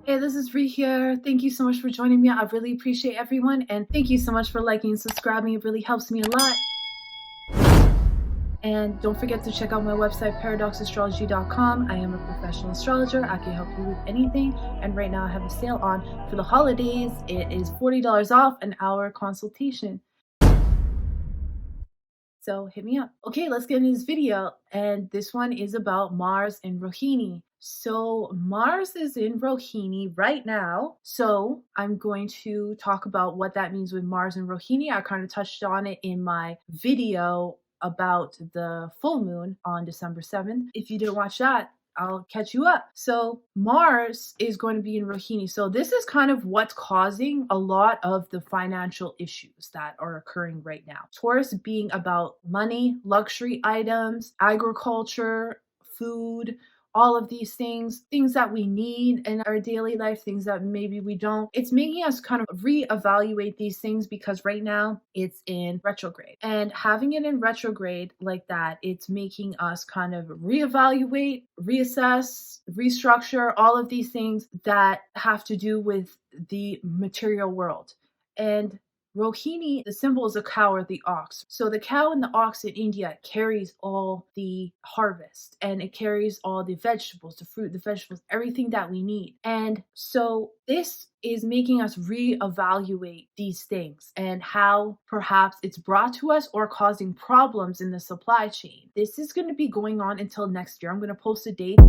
Hey, this is Ree here. Thank you so much for joining me. I really appreciate everyone, and thank you so much for liking and subscribing. It really helps me a lot. And don't forget to check out my website, paradoxastrology.com. I am a professional astrologer. I can help you with anything. And right now I have a sale on for the holidays. It is $40 off an hour consultation. So hit me up. Okay, let's get into this video. And this one is about Mars and Rohini. So Mars is in Rohini right now. So I'm going to talk about what that means with Mars and Rohini. I kind of touched on it in my video about the full moon on December 7th. If you didn't watch that, I'll catch you up. So Mars is going to be in Rohini. So this is kind of what's causing a lot of the financial issues that are occurring right now. Taurus being about money, luxury items, agriculture, food, all of these things that we need in our daily life, things that maybe we don't. It's making us kind of reevaluate these things because right now it's in retrograde. And having it in retrograde like that, it's making us kind of reevaluate, reassess, restructure all of these things that have to do with the material world. And Rohini, the symbol is a cow or the ox. So the cow and the ox in India carries all the harvest and it carries all the vegetables, the fruit, the vegetables, everything that we need. And so this is making us reevaluate these things and how perhaps it's brought to us or causing problems in the supply chain. This is going to be going on until next year. I'm going to post a date.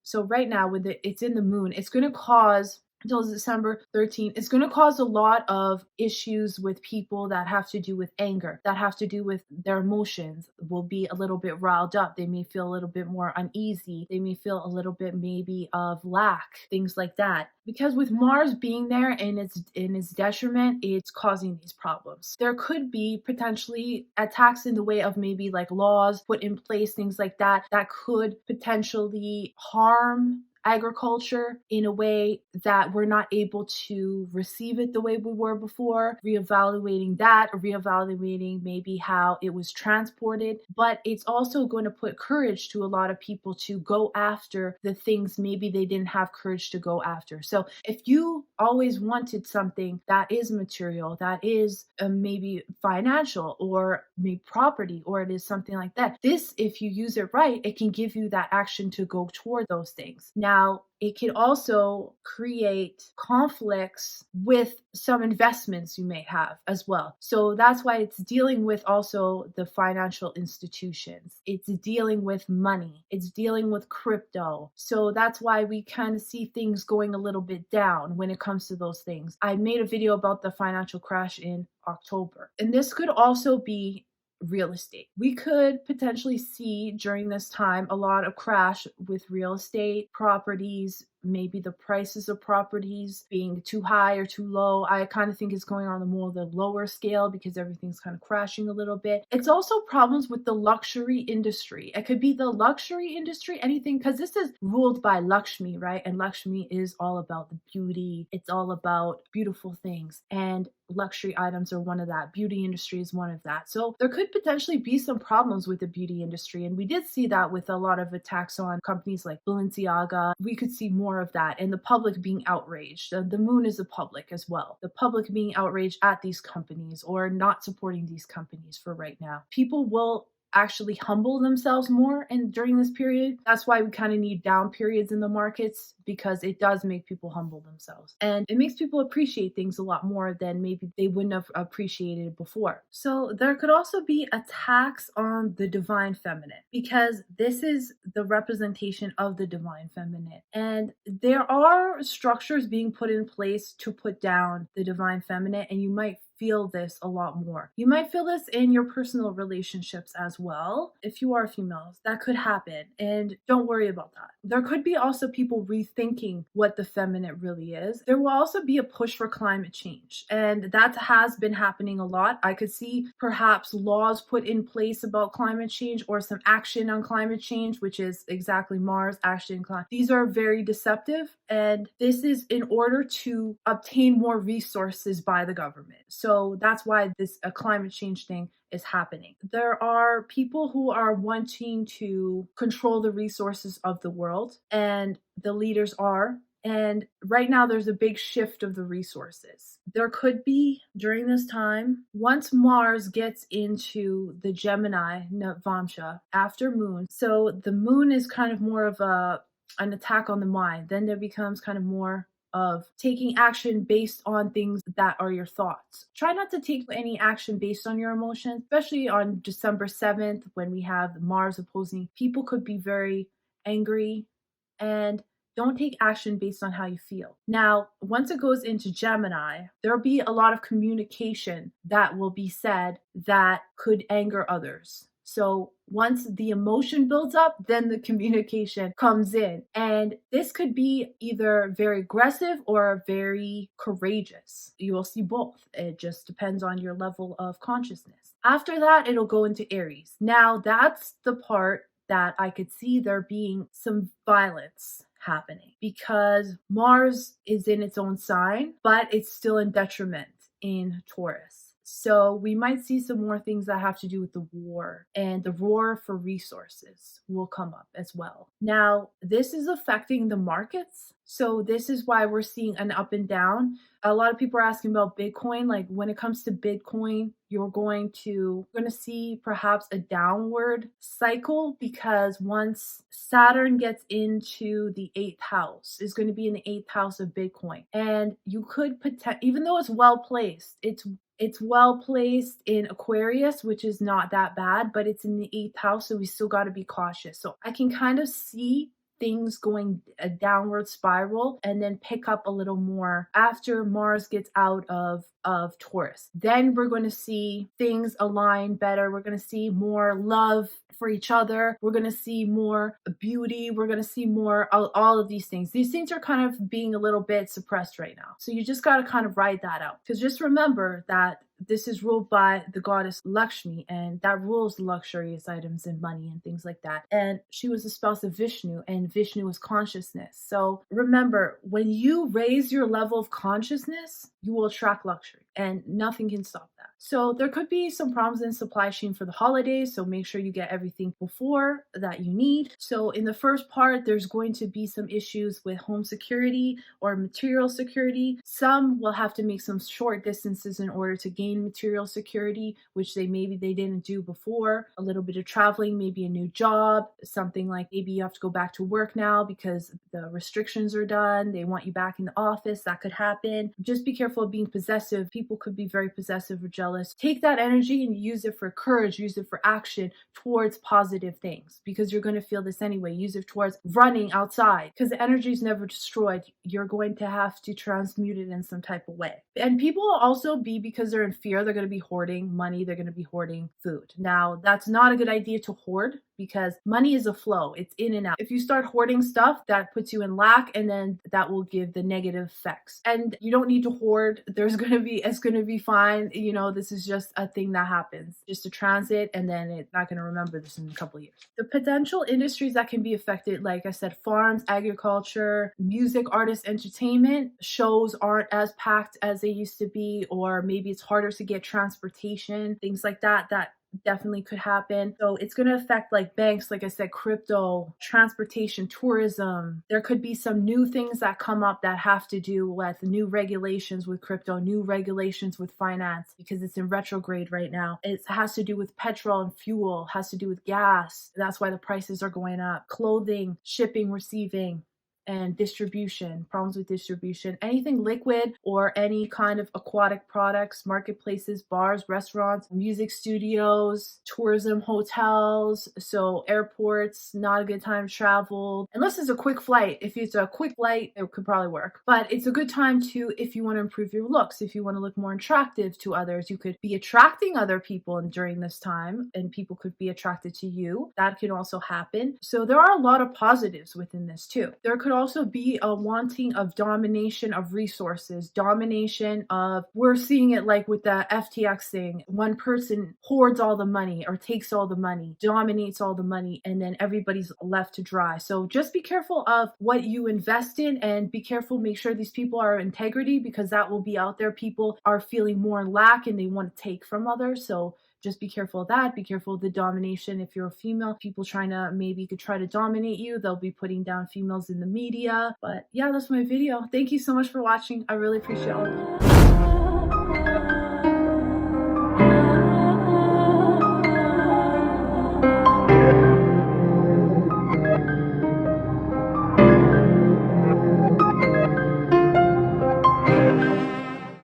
So right now, with it's in the moon, it's going to cause until December 13th, it's going to cause a lot of issues with people that have to do with anger, that have to do with their emotions, will be a little bit riled up. They may feel a little bit more uneasy. They may feel a little bit maybe of lack, things like that. Because with Mars being there and its detriment, it's causing these problems. There could be potentially attacks in the way of maybe like laws put in place, things like that, that could potentially harm agriculture in a way that we're not able to receive it the way we were before, reevaluating that, or reevaluating maybe how it was transported. But it's also going to put courage to a lot of people to go after the things maybe they didn't have courage to go after. So if you always wanted something that is material, that is maybe financial or maybe property, or it is something like that, this, if you use it right, it can give you that action to go toward those things. Now, it can also create conflicts with some investments you may have as well. So that's why it's dealing with also the financial institutions. It's dealing with money. It's dealing with crypto. So that's why we kind of see things going a little bit down when it comes to those things. I made a video about the financial crash in October. And this could also be real estate. We could potentially see during this time a lot of crash with real estate, properties, maybe the prices of properties being too high or too low. I kind of think it's going on the more the lower scale because everything's kind of crashing a little bit. It's also problems with the luxury industry. It could be the luxury industry, anything, because this is ruled by Lakshmi, right? And Lakshmi is all about the beauty. It's all about beautiful things. And luxury items are one of that. Beauty industry is one of that. So there could potentially be some problems with the beauty industry. And we did see that with a lot of attacks on companies like Balenciaga. We could see more of that, and the public being outraged. The moon is the public as well. The public being outraged at these companies or not supporting these companies for right now. People will actually humble themselves more and during this period. That's why we kind of need down periods in the markets, because it does make people humble themselves and it makes people appreciate things a lot more than maybe they wouldn't have appreciated before. So there could also be attacks on the divine feminine, because this is the representation of the divine feminine, and there are structures being put in place to put down the divine feminine, and you might feel this a lot more. You might feel this in your personal relationships as well. If you are females, that could happen. And don't worry about that. There could be also people rethinking what the feminine really is. There will also be a push for climate change. And that has been happening a lot. I could see perhaps laws put in place about climate change or some action on climate change, which is exactly Mars, action, climate. These are very deceptive. And this is in order to obtain more resources by the government. So that's why this a climate change thing is happening. There are people who are wanting to control the resources of the world, and the leaders are. And right now, there's a big shift of the resources. There could be, during this time, once Mars gets into the Gemini Navamsha after Moon, so the Moon is kind of more of an attack on the mind. Then there becomes kind of more of taking action based on things that are your thoughts. Try not to take any action based on your emotions, especially on December 7th when we have Mars opposing. People could be very angry, and don't take action based on how you feel. Now, once it goes into Gemini, there'll be a lot of communication that will be said that could anger others. So once the emotion builds up, then the communication comes in. And this could be either very aggressive or very courageous. You will see both. It just depends on your level of consciousness. After that, it'll go into Aries. Now, that's the part that I could see there being some violence happening because Mars is in its own sign, but it's still in detriment in Taurus. So we might see some more things that have to do with the war, and the roar for resources will come up as well. Now, this is affecting the markets. So this is why we're seeing an up and down. A lot of people are asking about Bitcoin. Like when it comes to Bitcoin, you're going to see perhaps a downward cycle because once Saturn gets into the 8th house, is going to be in the 8th house of Bitcoin. And you could even though it's well placed, it's well placed in Aquarius, which is not that bad, but it's in the 8th house, so we still got to be cautious. So I can kind of see things going a downward spiral and then pick up a little more after Mars gets out of Taurus. Then we're going to see things align better. We're going to see more love for each other. We're going to see more beauty. We're going to see more all of these things. These things are kind of being a little bit suppressed right now. So you just got to kind of ride that out. Because just remember that this is ruled by the goddess Lakshmi, and that rules luxurious items and money and things like that. And she was the spouse of Vishnu, and Vishnu was consciousness. So remember, when you raise your level of consciousness, you will attract luxury, and nothing can stop that. So there could be some problems in supply chain for the holidays, so make sure you get everything before that you need. So in the first part, there's going to be some issues with home security or material security. Some will have to make some short distances in order to gain material security, which they didn't do before. A little bit of traveling, maybe a new job, something like maybe you have to go back to work now because the restrictions are done. They want you back in the office. That could happen. Just be careful of being possessive. People could be very possessive or jealous. Take that energy and use it for courage, use it for action towards positive things, because you're going to feel this anyway. Use it towards running outside, because the energy is never destroyed. You're going to have to transmute it in some type of way. And people will also be, because they're in fear, they're going to be hoarding money, they're going to be hoarding food. Now, that's not a good idea to hoard, because money is a flow. It's in and out. If you start hoarding stuff, that puts you in lack, and then that will give the negative effects. And you don't need to hoard. It's going to be fine. This is just a thing that happens. Just a transit, and then it's not going to remember this in a couple of years. The potential industries that can be affected, like I said, farms, agriculture, music, artists, entertainment. Shows aren't as packed as they used to be, or maybe it's harder to get transportation, things like that definitely could happen. So it's going to affect like banks, like I said, crypto, transportation, tourism. There could be some new things that come up that have to do with new regulations with crypto, new regulations with finance, because it's in retrograde right now. It has to do with petrol and fuel, has to do with gas. That's why the prices are going up. Clothing, shipping, receiving, and distribution, problems with distribution. Anything liquid or any kind of aquatic products, marketplaces, bars, restaurants, music studios, tourism hotels, so airports, not a good time to travel. Unless it's a quick flight. If it's a quick flight, it could probably work. But it's a good time to, if you want to improve your looks, if you want to look more attractive to others, you could be attracting other people during this time, and people could be attracted to you. That can also happen. So there are a lot of positives within this too. There could also be a wanting of domination of resources, domination of, we're seeing it like with the FTX thing. One person hoards all the money or takes all the money, dominates all the money, and then everybody's left to dry. So just be careful of what you invest in, and be careful, make sure these people are integrity, because that will be out there. People are feeling more lack and they want to take from others. So just be careful of that. Be careful of the domination. If you're a female, people trying to, maybe could try to dominate you. They'll be putting down females in the media. But yeah, that's my video. Thank you so much for watching. I really appreciate all of you.